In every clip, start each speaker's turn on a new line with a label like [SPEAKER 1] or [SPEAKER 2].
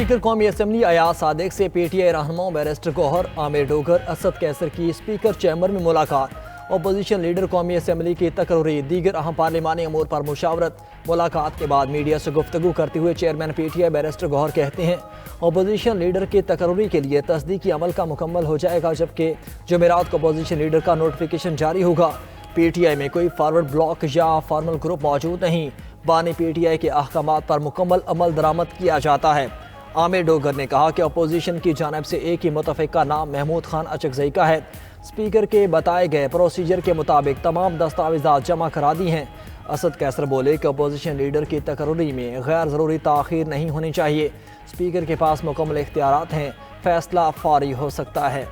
[SPEAKER 1] Speaker कौमी assembly Ayaz Sadiq से PTI रहनुमाओं barrister Gauhar, Aamir Dogar, Asad Qaiser की स्पीकर चैम्बर में मुलाकात। अपोजिशन लीडर कौमी असम्बली की तकरीर, दीगर अहम पार्लिमानी अमूर पर मुशावरत। मुलाकात के बाद मीडिया से गुफ्तगू करते हुए चेयरमैन PTI बैरिस्टर गौहर कहते हैं, अपोजिशन लीडर की तकरीर के लिए तस्दीकी अमल का मुकम्मल हो जाएगा, जबकि जुमेरात को अपोजिशन लीडर का नोटिफिकेशन जारी होगा। PTI में कोई फॉरवर्ड ब्लॉक या फॉर्मल ग्रुप मौजूद नहीं। बानी PTI के अहकामात पर मुकम्मल अमल दरामद किया जाता है। आमिर डोगर ने कहा कि अपोजिशन की जानिब से एक ही मुतफ़िका नाम महमूद खान अचकज़ई का है। स्पीकर के बताए गए प्रोसीजर के मुताबिक तमाम दस्तावेज़ात जमा करा दी हैं। असद कैसर बोले कि अपोजिशन लीडर की तकरीर में गैर ज़रूरी ताख़ीर नहीं होनी चाहिए। स्पीकर के पास मुकम्मल इख्तियारात हैं, फैसला फौरी हो सकता है।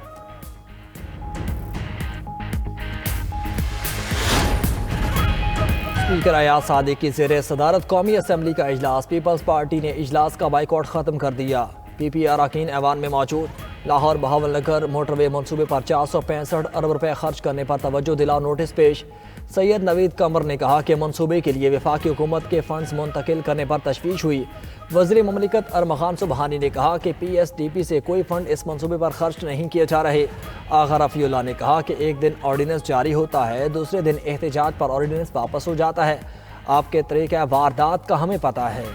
[SPEAKER 1] स्पीकर अयाज सादिक की ज़ेर सदारत कौमी असम्बली का इजलास। पीपल्स पार्टी ने इजलास का बाइकआउट ख़त्म कर दिया। PP अरकान ऐवान में मौजूद। लाहौर बहावलनगर मोटरवे मनसूबे पर 465 अरब रुपए खर्च करने पर तवज्जो दिला नोटिस पेश। सैयद नवीद कमर ने कहा कि मनसूबे के लिए वफाकी हुकूमत के फंड्स मुंतकिल करने पर तशवीश हुई। वज़ीर ममलिकत अरमखान सुबहानी ने कहा कि PSDP से कोई फंड इस मनसूबे पर खर्च नहीं किए जा रहे। आगा रफ़ीउल्लाह ने कहा कि एक दिन ऑर्डिनेंस जारी होता है, दूसरे दिन एहतजाज पर ऑर्डिनेंस वापस हो जाता है। आपके तरीक़े वारदात का हमें पता है।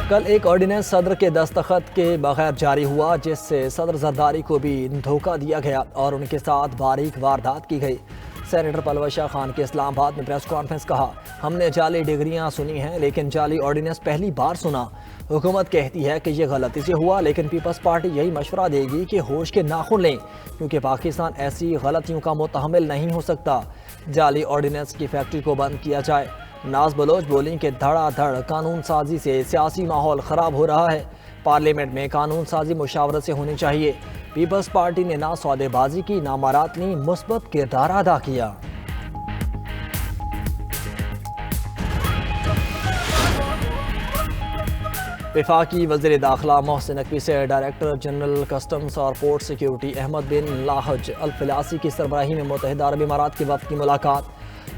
[SPEAKER 1] कल एक ऑर्डिनेंस सदर के दस्तखत के बगैर जारी हुआ, जिससे सदर जरदारी को भी धोखा दिया गया और उनके साथ बारीक वारदात की गई। सेनेटर पलवशा खान के इस्लामाबाद में प्रेस कॉन्फ्रेंस कहा, हमने जाली डिग्रियां सुनी हैं लेकिन जाली ऑर्डिनेंस पहली बार सुना। हुकूमत कहती है कि यह गलती से हुआ, लेकिन पीपल्स पार्टी यही मशवरा देगी कि होश के नाखून लें, क्योंकि पाकिस्तान ऐसी गलतियों का मुतहम्मिल नहीं हो सकता। जाली ऑर्डिनेंस की फैक्ट्री को बंद किया जाए। नाज बलोच बोली कि धड़ाधड़ कानून साजी से सियासी माहौल ख़राब हो रहा है। पार्लियामेंट में कानून साजी मुशावरत से होनी चाहिए। पीपल्स पार्टी ने ना सौदेबाजी की, ना मरातनी मुस्बत किरदार अदा किया। वफाकी वज़ीर दाखिला मोहसिन नकवी से डायरेक्टर जनरल कस्टम्स और पोर्ट सिक्योरिटी अहमद बिन लाहज अल फिलासी की सरबराही में मुत्तहिदा अरब इमारात के वफ़द की मुलाकात।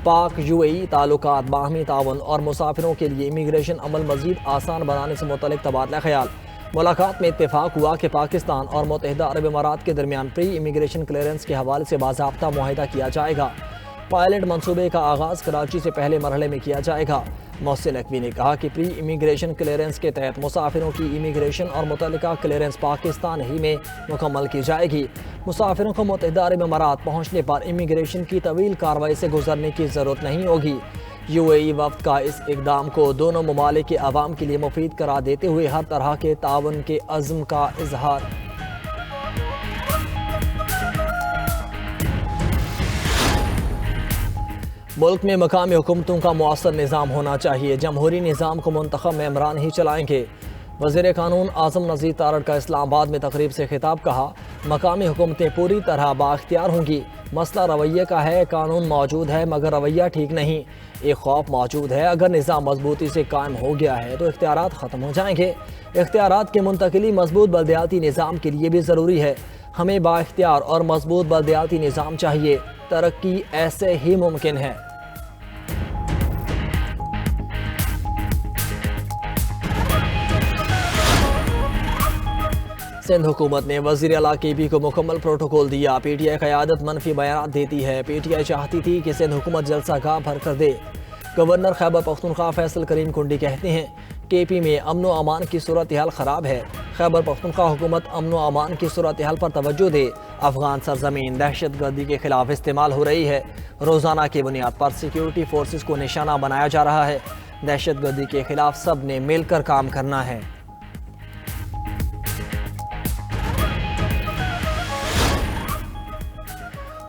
[SPEAKER 1] पाक UAE ताल्लुकात, बाहमी तावन और मुसाफिरों के लिए इमिग्रेशन अमल मज़ीद आसान बनाने से मुतल्लिक़ तबादला ख्याल। मुलाकात में इत्तेफाक हुआ कि पाकिस्तान और मुत्तहिदा अरब इमारात के दरमियान प्री इमिग्रेशन क्लियरेंस के हवाले से बाज़ाब्ता मुआहिदा किया जाएगा। पायलट मनसूबे का आगाज़ कराची से पहले मरहले में किया जाएगा। मोहसिन नकवी ने कहा कि प्री इमिग्रेशन क्लियरेंस के तहत मुसाफिरों की इमिग्रेशन और मुतल्लिका क्लियरेंस पाकिस्तान ही में मुकम्मल की जाएगी। मुसाफिरों को मुत्तहिदा अरब इमारात पहुँचने पर इमिग्रेशन की तवील कार्रवाई से गुजरने की ज़रूरत नहीं होगी। UAE वफ़द का इस इक़दाम को दोनों ममालिक के अवाम के लिए मुफीद करार देते हुए हर तरह के तावन के अज़्म का इजहार। मुल्क में मकामी हुकूमतों का मुअस्सर निज़ाम होना चाहिए। जमहूरी निज़ाम को मुंतखब मेंबरान ही चलाएंगे। वज़ीर कानून आज़म नज़ीर तारड़ का इस्लामाबाद में तकरीब से खिताब। कहा, मकामी हुकूमतें पूरी तरह बाख्तियार होंगी। मसला रवैये का है। कानून मौजूद है मगर रवैया ठीक नहीं। एक खौफ मौजूद है, अगर निज़ाम मजबूती से कायम हो गया है तो इख्तियारात ख़त्म हो जाएंगे। इख्तियारात की मुंतकिली मजबूत बलदियाती निज़ाम के लिए भी ज़रूरी है। हमें बाख्तियार और मजबूत बलदियाती निज़ाम चाहिए। तरक्की ऐसे ही मुमकिन है। सिंध हुकूमत ने वज़ीर आला KB को मुकम्मल प्रोटोकॉल दिया। PTI क़यादत मनफी बयान देती है। PTI चाहती थी कि सिंध हुकूमत जलसा गाह भर कर दे। गवर्नर खैबर पख्तूनख्वा फैसल करीम कुंडी कहते हैं, KP में अमन व अमान की सूरत हाल ख़राब है। खैबर पख्तूनख्वा हुकूमत अमन व अमान की सूरत हाल पर तवज्जो दे। अफगान सरजमीन दहशत गर्दी के खिलाफ इस्तेमाल हो रही है। रोज़ाना की बुनियाद पर सिक्योरिटी फोर्सेस को निशाना बनाया जा रहा है। दहशत गर्दी के खिलाफ सब ने मिलकर काम करना है।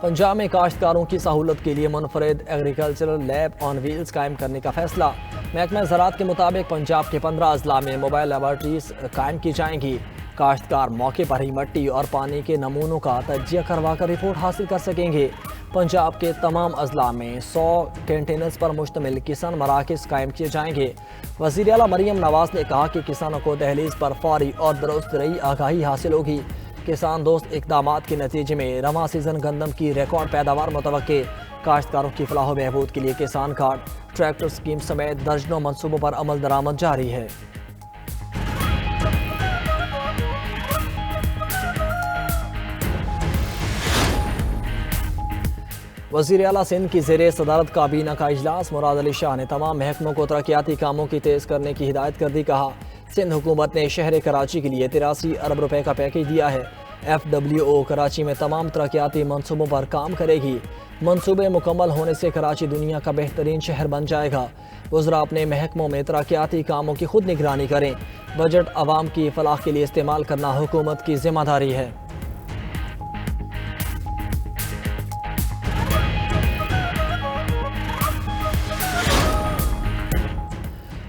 [SPEAKER 1] पंजाब में काश्तकारों की सहूलत के लिए मुनफरिद एग्रीकल्चरल लैब ऑन व्हील्स कायम करने का फैसला। महकमा ज़राअत के मुताबिक पंजाब के 15 अजला में मोबाइल लेबॉर्ट्रीज कायम की जाएंगी। काश्तकार मौके पर ही मिट्टी और पानी के नमूनों का तजिया करवा कर रिपोर्ट हासिल कर सकेंगे। पंजाब के तमाम अजला में 100 कंटेनर्स पर मुश्तमिल किसान मराकज़ कायम किए जाएंगे। वज़ीर आला मरियम नवाज़ ने कहा कि किसानों को दहलीज पर फौरी और दुरुस्त रही आगाही हासिल होगी। किसान दोस्त इक़दामात के नतीजे में रवां सीज़न गंदम की रिकॉर्ड पैदावार मुतवक्के। کاشتکاروں کی فلاح و بہبود کے لیے کسان کارڈ، ٹریکٹر اسکیم سمیت درجنوں منصوبوں پر عمل درآمد جاری ہے۔ وزیر اعلیٰ سندھ کی زیر صدارت کابینہ کا اجلاس، مراد علی شاہ نے تمام محکموں کو ترقیاتی کاموں کی تیز کرنے کی ہدایت کر دی۔ کہا سندھ حکومت نے شہر کراچی کے لیے 83 ارب روپے کا پیکیج دیا ہے۔ FWO کراچی میں تمام ترقیاتی منصوبوں پر کام کرے گی۔ منصوبے مکمل ہونے سے کراچی دنیا کا بہترین شہر بن جائے گا۔ وزراء اپنے محکموں میں ترقیاتی کاموں کی خود نگرانی کریں۔ بجٹ عوام کی فلاح کے لیے استعمال کرنا حکومت کی ذمہ داری ہے۔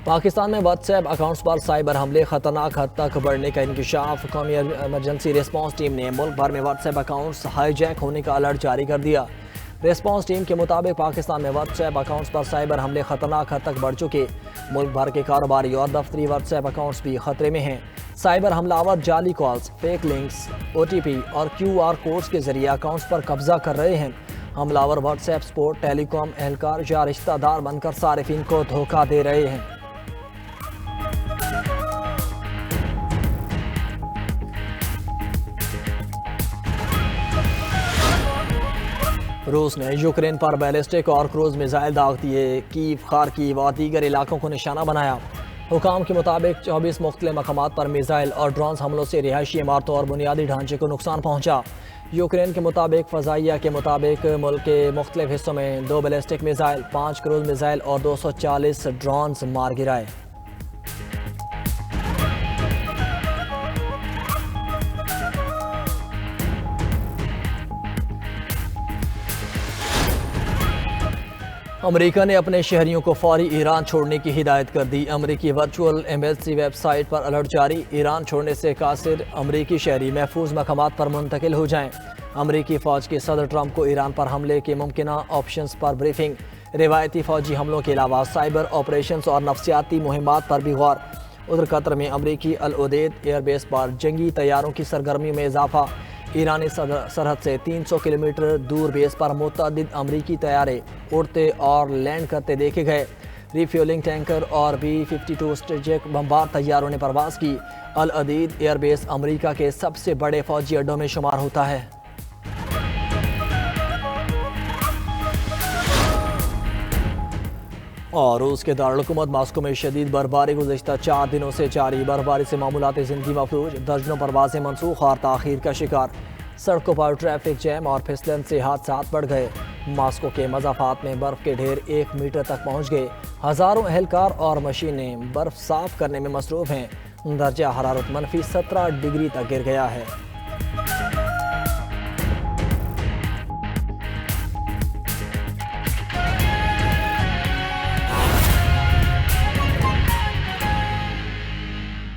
[SPEAKER 1] پاکستان میں واٹس ایپ اکاؤنٹس پر سائبر حملے خطرناک حد تک بڑھنے کا انکشاف۔ قومی ایمرجنسی ریسپانس ٹیم نے ملک بھر میں what's app accounts high Jack ہونے کا الرٹ جاری کر دیا۔ ریسپانس ٹیم کے مطابق پاکستان میں واٹس ایپ اکاؤنٹس پر سائبر حملے خطرناک حد تک بڑھ چکے۔ ملک بھر کے کاروباری اور دفتری واٹس ایپ اکاؤنٹس بھی خطرے میں ہیں۔ سائبر حملہ آور جعلی کالز، فیک لنکس، OTP اور QR کوڈز کے ذریعے اکاؤنٹس پر قبضہ کر رہے ہیں۔ حملہ آور واٹس ایپ سپورٹ، ٹیلی کام اہلکار یا رشتہ دار بن کر صارفین کو دھوکہ دے رہے ہیں۔ روس نے یوکرین پر بیلسٹک اور کروز میزائل داغ دیے۔ کیو، خارکیو اور دیگر علاقوں کو نشانہ بنایا۔ حکام کے مطابق 24 مختلف مقامات پر میزائل اور ڈرونز حملوں سے رہائشی عمارتوں اور بنیادی ڈھانچے کو نقصان پہنچا۔ یوکرین کے مطابق فضائیہ کے مطابق ملک کے مختلف حصوں میں 2 بیلسٹک میزائل، 5 کروز میزائل اور 240 ڈرونز مار گرائے۔ امریکہ نے اپنے شہریوں کو فوری ایران چھوڑنے کی ہدایت کر دی۔ امریکی ورچوئل ایمبیسی ویب سائٹ پر الرٹ جاری۔ ایران چھوڑنے سے قاصر امریکی شہری محفوظ مقامات پر منتقل ہو جائیں۔ امریکی فوج کے صدر ٹرمپ کو ایران پر حملے کے ممکنہ آپشنز پر بریفنگ۔ روایتی فوجی حملوں کے علاوہ سائبر آپریشنز اور نفسیاتی مہمات پر بھی غور۔ ادھر قطر میں امریکی العدید ایئر بیس پر جنگی طیاروں کی سرگرمیوں میں اضافہ۔ ایرانی سرحد سے 300 کلومیٹر دور بیس پر متعدد امریکی طیارے اڑتے اور لینڈ کرتے دیکھے گئے۔ ریفیولنگ ٹینکر اور B-52 اسٹریٹجک بمبار طیاروں نے پرواز کی۔ العدید ایئر بیس امریکہ کے سب سے بڑے فوجی اڈوں میں شمار ہوتا ہے۔ اور روس کے دارالحکومت ماسکو میں شدید برفباری گزشتہ 4 دنوں سے جاری۔ برفباری سے معمولات زندگی مفلوج، درجنوں پروازیں منسوخ اور تاخیر کا شکار۔ سڑکوں پر ٹریفک جیم اور پھسلن سے حادثات بڑھ گئے۔ ماسکو کے مضافات میں برف کے ڈھیر 1 میٹر تک پہنچ گئے۔ ہزاروں اہلکار اور مشینیں برف صاف کرنے میں مصروف ہیں۔ درجہ حرارت -17 ڈگری تک گر گیا ہے۔